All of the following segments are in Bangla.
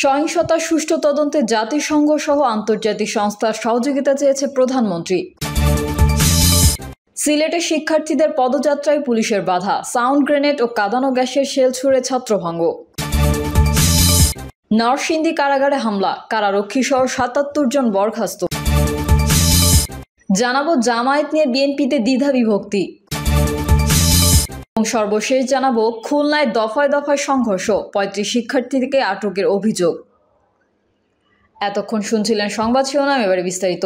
সহিংসতার সুষ্ঠু তদন্তে জাতিসংঘ সহ আন্তর্জাতিক সংস্থার সহযোগিতা চেয়েছে প্রধানমন্ত্রী। সিলেটে শিক্ষার্থীদের পদযাত্রায় পুলিশের বাধা, সাউন্ড গ্রেনেড ও কাঁদানো গ্যাসের শেল ছুড়ে ছাত্রভঙ্গ। নরসিংদী কারাগারে হামলা, কারারক্ষী সহ ৭৭ জন বরখাস্ত। জানাবো জামায়াত নিয়ে বিএনপিতে দ্বিধা বিভক্তি। এবং সর্বশেষ জানাবো খুলনায় দফায় দফায় সংঘর্ষ, ৩৫ শিক্ষার্থীকে আটকের অভিযোগ। এতক্ষণ শুনছিলেন সংবাদ শিরোনাম, এবারে বিস্তারিত।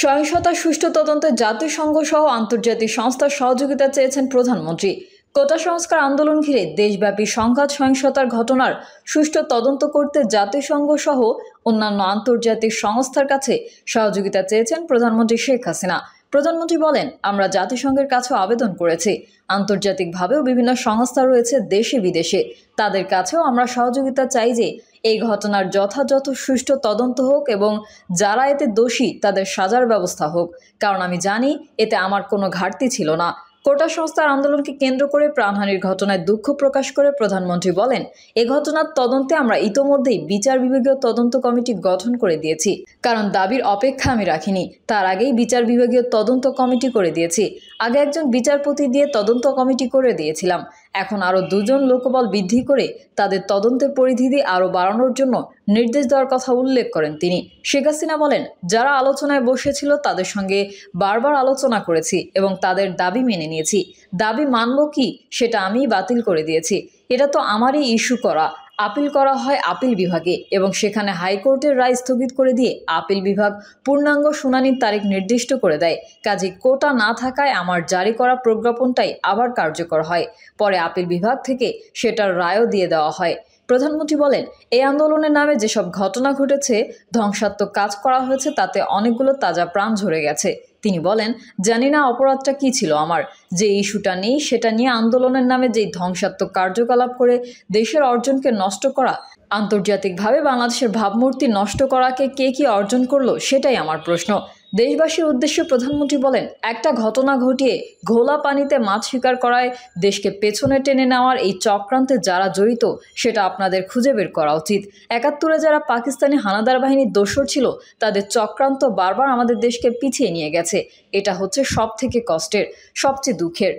সহিংসতার সুষ্ঠু তদন্তে জাতিসংঘ সহ আন্তর্জাতিক সংস্থার সহযোগিতা চেয়েছেন প্রধানমন্ত্রী। কোটা সংস্কার আন্দোলন ঘিরে দেশব্যাপী সংঘাত সহিংসতার ঘটনার সুষ্ঠু তদন্ত করতে জাতিসংঘ সহ অন্যান্য আন্তর্জাতিক সংস্থার কাছে সহযোগিতা চেয়েছেন প্রধানমন্ত্রী শেখ হাসিনা। প্রধানমন্ত্রী বলেন, আমরা জাতিসংঘের কাছেও আবেদন করেছি। আন্তর্জাতিকভাবেও বিভিন্ন সংস্থা রয়েছে দেশে বিদেশে, তাদের কাছেও আমরা সহযোগিতা চাই যে এই ঘটনার যথাযথ সুষ্ঠু তদন্ত হোক এবং যারা এতে দোষী তাদের সাজার ব্যবস্থা হোক, কারণ আমি জানি এতে আমার কোনো ঘাটতি ছিল না। কোটা সংস্কার আন্দোলনকে কেন্দ্র করে প্রাণহানির ঘটনায় দুঃখ প্রকাশ করে প্রধানমন্ত্রী বলেন, এ ঘটনার তদন্তে আমরা ইতোমধ্যেই বিচার বিভাগীয় তদন্ত কমিটি গঠন করে দিয়েছি, কারণ দাবির অপেক্ষা আমি রাখিনি। তার আগেই বিচার বিভাগীয় তদন্ত কমিটি করে দিয়েছি। আগে একজন বিচারপতি দিয়ে তদন্ত কমিটি করে দিয়েছিলাম। এখন আরও 2 জন লোকবল বৃদ্ধি করে তাদের তদন্তের পরিধি আরও বাড়ানোর জন্য নির্দেশ দেওয়ার কথা উল্লেখ করেন তিনি। শেখ হাসিনা বলেন, যারা আলোচনায় বসেছিল তাদের সঙ্গে বারবার আলোচনা করেছি এবং তাদের দাবি মেনে নিয়েছি। দাবি মানব কি সেটা আমিই বাতিল করে দিয়েছি। এটা তো আমারই ইস্যু করা। আপিল করা হয় আপিল বিভাগে এবং সেখানে হাইকোর্টের রায় স্থগিত করে দিয়ে আপিল বিভাগ পূর্ণাঙ্গ শুনানির তারিখ নির্দিষ্ট করে দেয়। কাজেই কোটা না থাকায় আমার জারি করা প্রজ্ঞাপনটাই আবার কার্যকর হয়। পরে আপিল বিভাগ থেকে সেটার রায়ও দিয়ে দেওয়া হয়। প্রধানমন্ত্রী বলেন, এই আন্দোলনের নামে যেসব ঘটনা ঘটেছে, ধ্বংসাত্মক কাজ করা হয়েছে, তাতে অনেকগুলো তাজা প্রাণ ঝরে গেছে। তিনি বলেন, জানি না অপরাধটা কী ছিল আমার, যে ইস্যুটা নেই সেটা নিয়ে আন্দোলনের নামে যেই ধ্বংসাত্মক কার্যকলাপ করে দেশের অর্জনকে নষ্ট করা, আন্তর্জাতিকভাবে বাংলাদেশের ভাবমূর্তি নষ্ট করাকে কে কি অর্জন করলো সেটাই আমার প্রশ্ন। দেশবাসীর উদ্দেশ্যে প্রধানমন্ত্রী বলেন, একটা ঘটনা ঘটিয়ে ঘোলা পানিতে মাছ শিকার করায় দেশকে পেছনে টেনে নেওয়ার এই চক্রান্তে যারা জড়িত সেটা আপনাদের খুঁজে বের করা উচিত। ৭১-এ যারা পাকিস্তানি হানাদার বাহিনীর দোসর ছিল, তাদের চক্রান্ত বারবার আমাদের দেশকে পিছিয়ে নিয়ে গেছে। এটা হচ্ছে সব থেকে কষ্টের, সবচেয়ে দুঃখের।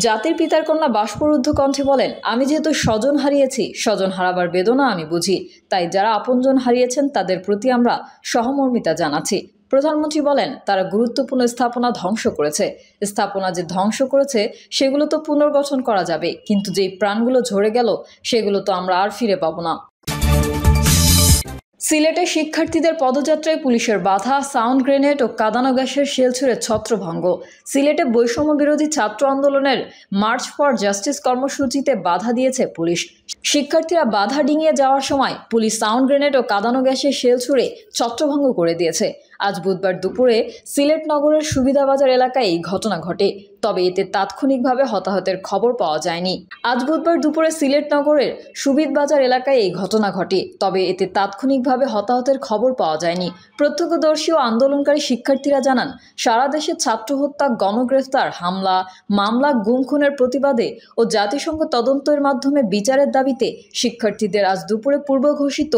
জাতির পিতার কন্যা বাষ্পরুদ্ধ কণ্ঠে বলেন, আমি যেহেতু স্বজন হারিয়েছি, স্বজন হারাবার বেদনা আমি বুঝি, তাই যারা আপনজন হারিয়েছেন তাদের প্রতি আমরা সহমর্মিতা জানাচ্ছি। প্রধানমন্ত্রী বলেন, তারা গুরুত্বপূর্ণ স্থাপনা ধ্বংস করেছে। স্থাপনা যে ধ্বংস করেছে সেগুলো তো পুনর্গঠন করা যাবে, কিন্তু যেই প্রাণগুলো ঝরে গেল সেগুলো তো আমরা আর ফিরে পাবো না। সিলেটে শিক্ষার্থীদের পদযাত্রায় পুলিশের বাধা, সাউন্ড গ্রেনেড ও কাঁদানো গ্যাসের শেল ছুড়ে ছত্রভঙ্গ। সিলেটে বৈষম্য বিরোধী ছাত্র আন্দোলনের মার্চ ফর জাস্টিস কর্মসূচিতে বাধা দিয়েছে পুলিশ। শিক্ষার্থীরা বাধা ডিঙিয়ে যাওয়ার সময় পুলিশ সাউন্ড গ্রেনেড ও কাঁদানো গ্যাসের শেল ছুড়ে ছত্রভঙ্গ করে দিয়েছে। আজ বুধবার দুপুরে সিলেট নগরের সুবিধাবাজার এলাকায় এই ঘটনা ঘটে, তবে এতে তাৎক্ষণিকভাবে হতাহতের খবর পাওয়া যায়নি। আজ বুধবার দুপুরে সিলেট নগরের সুবিধাবাজার এলাকায় এই ঘটনা ঘটে, তবে এতে তাৎক্ষণিকভাবে হতাহতের খবর পাওয়া যায়নি। প্রত্যক্ষদর্শী ও আন্দোলনকারী শিক্ষার্থীরা জানান, সারা দেশে ছাত্র হত্যা, গণগ্রেফতার, হামলা, মামলা, গুম খুনের প্রতিবাদে ও জাতিসংঘ তদন্তের মাধ্যমে বিচারের দাবিতে শিক্ষার্থীদের আজ দুপুরে পূর্ব ঘোষিত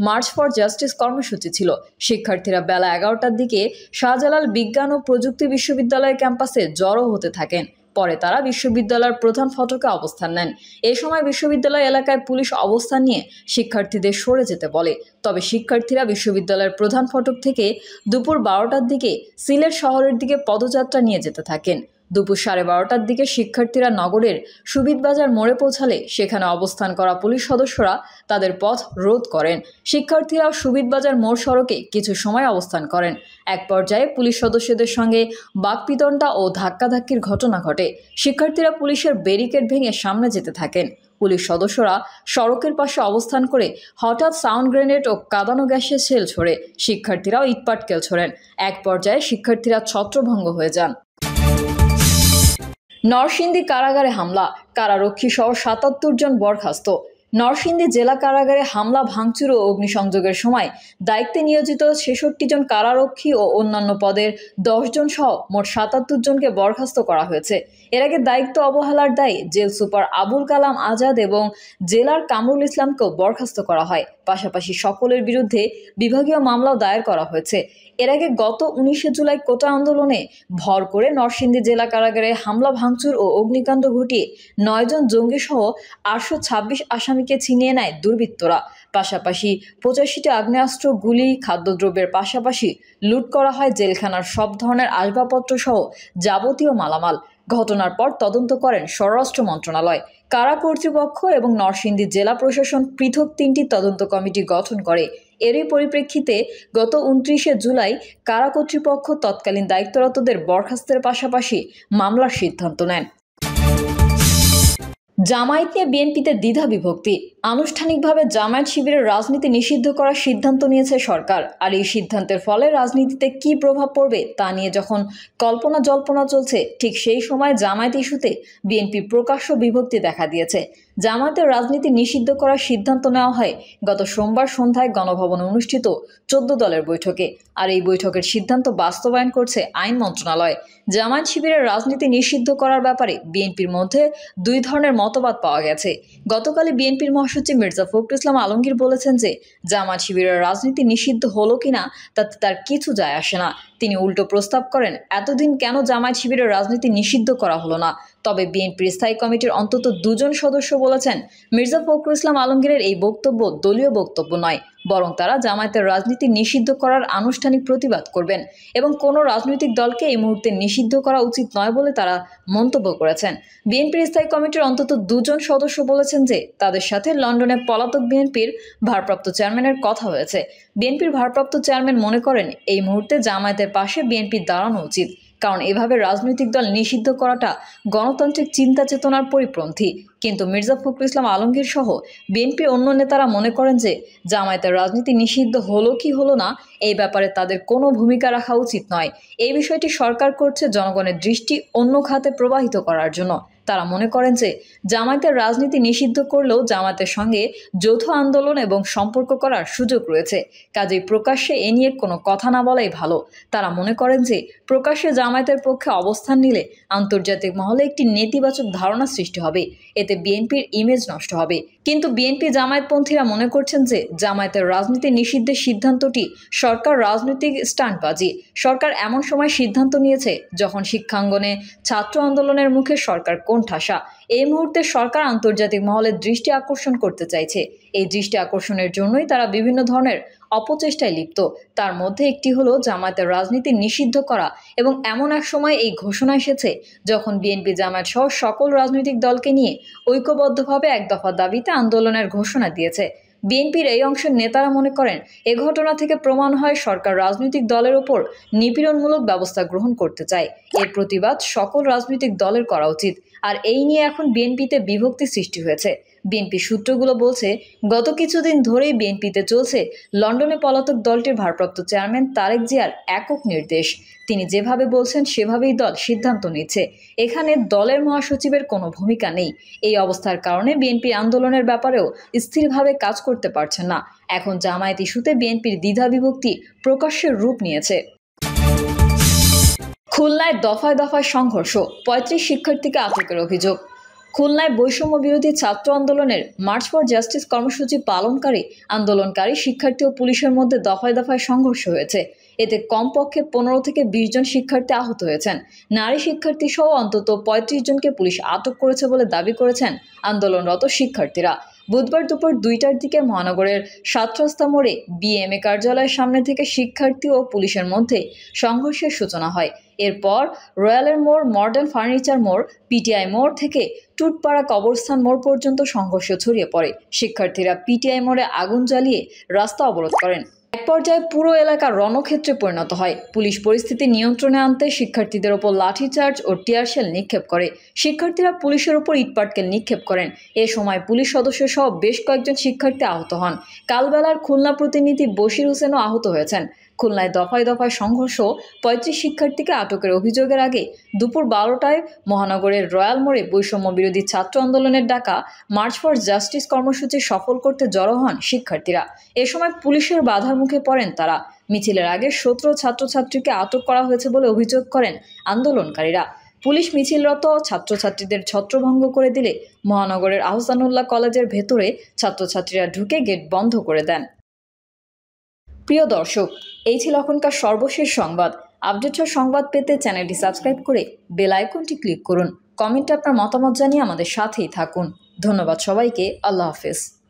মার্চ ফর জাস্টিস কর্মসূচি ছিল। শিক্ষার্থীরা বেলা 11টার দিকে শাহজালাল বিজ্ঞান ও প্রযুক্তি বিশ্ববিদ্যালয় ক্যাম্পাসে জড়ো হতে থাকেন। পরে তারা বিশ্ববিদ্যালয়ের প্রধান ফটকে অবস্থান নেন। এ সময় বিশ্ববিদ্যালয় এলাকায় পুলিশ অবস্থান নিয়ে শিক্ষার্থীদের সরে যেতে বলে। তবে শিক্ষার্থীরা বিশ্ববিদ্যালয়ের প্রধান ফটক থেকে দুপুর 12টার দিকে সিলেট শহরের দিকে পদযাত্রা নিয়ে যেতে থাকেন। দুপুর 12:30টার দিকে শিক্ষার্থীরা নগরের সুবিধাবাজার মোড়ে পৌঁছালে সেখানে অবস্থান করা পুলিশ সদস্যরা তাদের পথ রোধ করেন। শিক্ষার্থীরা সুবিধাবাজার মোড় সড়কে কিছু সময় অবস্থান করেন। এক পর্যায়ে পুলিশ সদস্যদের সঙ্গে বাকবিতণ্ডা ও ধাক্কাধাক্কির ঘটনা ঘটে। শিক্ষার্থীরা পুলিশের ব্যারিকেড ভেঙে সামনে যেতে থাকেন। পুলিশ সদস্যরা সড়কের পাশে অবস্থান করে হঠাৎ সাউন্ড গ্রেনেড ও কাঁদানো গ্যাসের শেল ছোড়ে। শিক্ষার্থীরাও ইটপাটকেল ছোড়েন। এক পর্যায়ে শিক্ষার্থীরা ছত্রভঙ্গ হয়ে যান। নরসিংদী কারাগারে হামলা, কারারক্ষী সহ ৭৭ জন বরখাস্ত। নরসিংদী জেলা কারাগারে হামলা, ভাঙচুর ও অগ্নিসংযোগের সময় দায়িত্বে নিয়োজিত ৬৬ জন কারারক্ষী ও অন্যান্য পদের ১০ জন সহ মোট ৭৭ জনকে বরখাস্ত করা হয়েছে। এর আগে দায়িত্ব অবহেলার দায়ে জেল সুপার আবুল কালাম আজাদ এবং জেলার কামরুল ইসলামকেও বরখাস্ত করা হয়। পাশাপাশি সকলের বিরুদ্ধে বিভাগীয় মামলাও দায়ের করা হয়েছে। এর আগে গত ১৯ জুলাই কোটা আন্দোলনে ভর করে নরসিংদী জেলা কারাগারে হামলা, ভাঙচুর ও অগ্নিকাণ্ড ঘটিয়ে ৯ জন জঙ্গিসহ ৮২৬ আসামিকে ছিনিয়ে নেয় দুর্বৃত্তরা। পাশাপাশি ৮৫টি আগ্নেয়াস্ত্র, গুলি, খাদ্যদ্রব্যের পাশাপাশি লুট করা হয় জেলখানার সব ধরনের আসবাবপত্র সহ যাবতীয় মালামাল। ঘটনার পর তদন্ত করেন স্বরাষ্ট্র মন্ত্রণালয়, কারা কর্তৃপক্ষ এবং নরসিংদী জেলা প্রশাসন পৃথক ৩টি তদন্ত কমিটি গঠন করে। এরই পরিপ্রেক্ষিতে গত ২৯ জুলাই কারা কর্তৃপক্ষ তৎকালীন দায়িত্বরতদের বরখাস্তের পাশাপাশি মামলার সিদ্ধান্ত নেন। জামায়াত নিয়ে বিএনপিতে দ্বিধা বিভক্তি। আনুষ্ঠানিকভাবে জামায়াত শিবিরের রাজনীতি নিষিদ্ধ করার সিদ্ধান্ত নিয়েছে সরকার। আর এই সিদ্ধান্তের ফলে রাজনীতিতে কী প্রভাব পড়বে তা নিয়ে যখন কল্পনা জল্পনা চলছে, ঠিক সেই সময় জামায়াত ইস্যুতে বিএনপি প্রকাশ্য বিভক্তি দেখা দিয়েছে। জামায়াতের রাজনীতি নিষিদ্ধ করার সিদ্ধান্ত নেওয়া হয় গত সোমবার সন্ধ্যায় গণভবনে অনুষ্ঠিত ১৪ দলের বৈঠকে। আর এই বৈঠকের সিদ্ধান্ত বাস্তবায়ন করছে আইন মন্ত্রণালয়। জামায়াত শিবিরের রাজনীতি নিষিদ্ধ করার ব্যাপারে বিএনপির মধ্যে দুই ধরনের মতবাদ পাওয়া গেছে। গতকালই বিএনপির মহাসচিব মির্জা ফখরুল ইসলাম আলমগীর বলেছেন যে জামায়াত শিবিরের রাজনীতি নিষিদ্ধ হলো কিনা তাতে তার কিছু যায় আসে না। তিনি উল্টো প্রস্তাব করেন, এতদিন কেন জামায়াত শিবিরের রাজনীতি নিষিদ্ধ করা হলো না। তবে বিএনপির স্থায়ী কমিটির অন্তত ২ জন সদস্য বলেছেন, মির্জা ফখরুল ইসলাম আলমগীরের এই বক্তব্য দলীয় বক্তব্য নয়, বরং তারা জামায়াতের রাজনীতি নিষিদ্ধ করার আনুষ্ঠানিক প্রতিবাদ করবেন এবং কোনো রাজনৈতিক দলকে এই মুহূর্তে নিষিদ্ধ করা উচিত নয় বলে তারা মন্তব্য করেছেন। বিএনপির স্থায়ী কমিটির অন্তত ২ জন সদস্য বলেছেন যে তাদের সাথে লন্ডনে পলাতক বিএনপির ভারপ্রাপ্ত চেয়ারম্যানের কথা হয়েছে। বিএনপির ভারপ্রাপ্ত চেয়ারম্যান মনে করেন এই মুহূর্তে জামায়াতের পাশে বিএনপির দাঁড়ানো উচিত, কারণ এভাবে রাজনৈতিক দল নিষিদ্ধ করাটা গণতান্ত্রিক চিন্তা চেতনার পরিপন্থী। কিন্তু মির্জা ফখরুল ইসলাম আলমগীর সহ বিএনপির অন্য নেতারা মনে করেন যে জামায়াতের রাজনীতি নিষিদ্ধ হলো কি হলো না এই ব্যাপারে তাদের কোনো ভূমিকা রাখা উচিত নয়। এই বিষয়টি সরকার করছে জনগণের দৃষ্টি অন্য খাতে প্রবাহিত করার জন্য। তারা মনে করেন যে জামায়াতের রাজনীতি নিষিদ্ধ করলেও জামায়াতের সঙ্গে যৌথ আন্দোলন এবং সম্পর্ক করার সুযোগ রয়েছে, কাজেই প্রকাশ্যে এ নিয়ে কোনো কথা না বলাই ভালো। তারা মনে করেন যে প্রকাশ্যে জামায়াতের পক্ষে অবস্থান নিলে আন্তর্জাতিক মহলে একটি নেতিবাচক ধারণা সৃষ্টি হবে, এতে বিএনপির ইমেজ নষ্ট হবে। কিন্তু বিএনপি জামায়াতপন্থীরা মনে করছেন যে জামায়াতের রাজনীতি নিষিদ্ধের সিদ্ধান্তটি সরকার রাজনৈতিক স্টান্টবাজি। সরকার এমন সময় সিদ্ধান্ত নিয়েছে যখন শিক্ষাঙ্গনে ছাত্র আন্দোলনের মুখে সরকার কোণঠাসা। এই মুহূর্তে সরকার আন্তর্জাতিক মহলের দৃষ্টি আকর্ষণ করতে চাইছে। এই দৃষ্টি আকর্ষণের জন্যই তারা বিভিন্ন ধরনের অপচেষ্টায় লিপ্ত। তার মধ্যে একটি হলো জামায়াতের রাজনীতি নিষিদ্ধ করা, এবং এমন এক সময় এই ঘোষণা এসেছে যখন বিএনপি জামায়াত সহ সকল রাজনৈতিক দলকে নিয়ে ঐক্যবদ্ধভাবে এক দফা দাবিতে আন্দোলনের ঘোষণা দিয়েছে। বিএনপির এই অংশের নেতারা মনে করেন এ ঘটনা থেকে প্রমাণ হয় সরকার রাজনৈতিক দলের ওপর নিপীড়নমূলক ব্যবস্থা গ্রহণ করতে চায়। এর প্রতিবাদ সকল রাজনৈতিক দলের করা উচিত। আর এই নিয়ে এখন বিএনপিতে বিভক্তি সৃষ্টি হয়েছে। বিএনপি সূত্রগুলো বলছে গত কিছুদিন ধরেই বিএনপিতে চলছে লন্ডনে পলাতক দলটির ভারপ্রাপ্ত চেয়ারম্যান তারেক জিয়ার একক নির্দেশ। তিনি যেভাবে বলছেন সেভাবেই দল সিদ্ধান্ত নিচ্ছে। এখানে দলের মহাসচিবের কোনো ভূমিকা নেই। এই অবস্থার কারণে বিএনপি আন্দোলনের ব্যাপারেও স্থিরভাবে কাজ করতে পারছে না। এখন জামায়াত ইস্যুতে বিএনপির দ্বিধা বিভক্তি প্রকাশ্যের রূপ নিয়েছে। খুলনায় দফায় দফায় সংঘর্ষ, ৩৫ শিক্ষার্থীকে আটকের অভিযোগ। খুলনায় বৈষম্য বিরোধী ছাত্র আন্দোলনের মার্চ ফর জাস্টিস কর্মসূচি পালনকারী আন্দোলনকারী শিক্ষার্থী ও পুলিশের মধ্যে দফায় দফায় সংঘর্ষ হয়েছে। এতে কমপক্ষে ১৫ থেকে ২০ জন শিক্ষার্থী আহত হয়েছেন। নারী শিক্ষার্থী সহ অন্তত ৩৫ জনকে পুলিশ আটক করেছে বলে দাবি করেছেন আন্দোলনরত শিক্ষার্থীরা। বুধবার দুপুর ২টার দিকে মহানগরের ৭ রাস্তা মোড়ে বিএমএ কার্যালয়ের সামনে থেকে শিক্ষার্থী ও পুলিশের মধ্যে সংঘর্ষের সূচনা হয়। এরপর রয়্যালের মোড়, মডার্ন ফার্নিচার মোড়, পিটিআই মোড় থেকে টুটপাড়া কবরস্থান মোড় পর্যন্ত সংঘর্ষ ছড়িয়ে পড়ে। শিক্ষার্থীরা পিটিআই মোড়ে আগুন জ্বালিয়ে রাস্তা অবরোধ করেন। এক পর্যায়ে পুরো এলাকা রণক্ষেত্রে পরিণত হয়। পুলিশ পরিস্থিতি নিয়ন্ত্রণে আনতে শিক্ষার্থীদের ওপর লাঠিচার্জ ও টিয়ারশেল নিক্ষেপ করে। শিক্ষার্থীরা পুলিশের ওপর ইটপাটকেল নিক্ষেপ করেন। এ সময় পুলিশ সদস্য সহ বেশ কয়েকজন শিক্ষার্থী আহত হন। কালবেলার খুলনা প্রতিনিধি বশির হোসেনও আহত হয়েছেন। খুলনায় দফায় দফায় সংঘর্ষ, ৩৫ শিক্ষার্থীকে আটকের অভিযোগের আগে দুপুর ১২টায় মহানগরের রয়্যাল মোড়ে বৈষম্য বিরোধী ছাত্র আন্দোলনের ডাকা মার্চ ফর জাস্টিস কর্মসূচি সফল করতে জড়ো হন শিক্ষার্থীরা। এ সময় পুলিশের বাধার মুখে পড়েন তারা। মিছিলের আগে ১৭ ছাত্রছাত্রীকে আটক করা হয়েছে বলে অভিযোগ করেন আন্দোলনকারীরা। পুলিশ মিছিলরত ছাত্রছাত্রীদের ছত্রভঙ্গ করে দিলে মহানগরের আহসানুল্লাহ কলেজের ভেতরে ছাত্রছাত্রীরা ঢুকে গেট বন্ধ করে দেন। প্রিয় দর্শক, এই ছিল এখনকার সর্বশেষ সংবাদ। আপডেটের সংবাদ পেতে চ্যানেলটি সাবস্ক্রাইব করে বেল আইকনটি ক্লিক করুন। কমেন্টে আপনার মতামত জানিয়ে আমাদের সাথেই থাকুন। ধন্যবাদ সবাইকে। আল্লাহ হাফেজ।